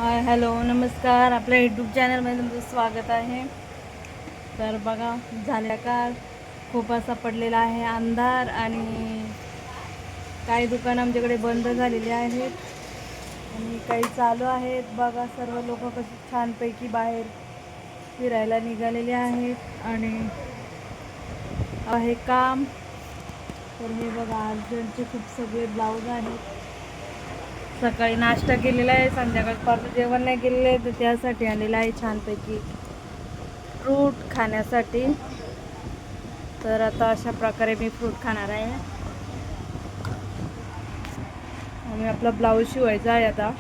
Hi hello नमस्कार. आपल्या YouTube चॅनलमध्ये तुमचं स्वागत आहे. तर बघा झाल्या का खूप असा पडलेला आहे अंधार आणि काही दुकानं आमच्याकडे बंद झालेली आहेत आणि काही चालू आहेत. बघा सर्व लोक कशी छानपैकी बाहेर फिरायला निघालेले आहेत आणि आहे काम. तर हे बघा अर्जंटचे खूप सगळे ब्लाऊज आहेत. सकाळी नाश्ता केलेला आहे, संध्याकाळपर्यंत जेवण नाही केलेलं आहे, तर त्यासाठी आलेलं आहे छानपैकी फ्रूट खाण्यासाठी. तर आता अशा प्रकारे मी फ्रूट खाणार आहे आणि आपला ब्लाऊज शिवायचा आहे आता.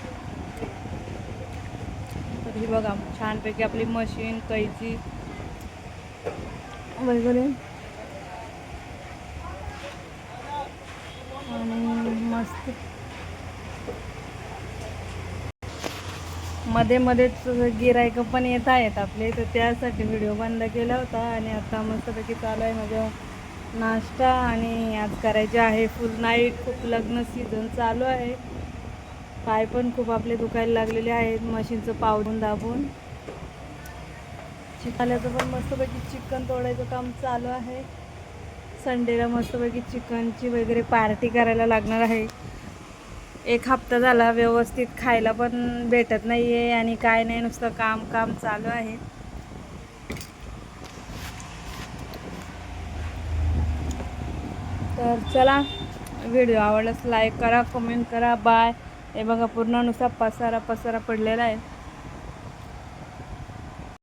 तर ही बघा छानपैकी आपली मशीन कैची वगैरे आणि मस्त मध्ये मध्येच गिरायकं पण येत आहेत आपले, तर त्यासाठी व्हिडिओ बंद केला होता. आणि आता मस्तपैकी चालू आहे माझं नाश्ता आणि आज करायचे आहे फुल नाईट. खूप लग्न सीझन चालू आहे, पाय पण खूप आपले दुखायला लागलेले आहेत मशीनचं पावडून दाबून. चिकनाचं पण मस्तपैकी चिकन तोडायचं काम चालू आहे. संडेला मस्तपैकी चिकनची वगैरे पार्टी करायला लागणार आहे. एक हप्ता झाला व्यवस्थित खायला पण भेटत नाही आहे आणि काय नाही, नुसतं काम काम चालू आहे. तर चला, व्हिडिओ आवडल्यास लाईक करा, कमेंट करा. बाय. हे बघा पूर्ण नुसता पसारा पसारा पडलेला आहे.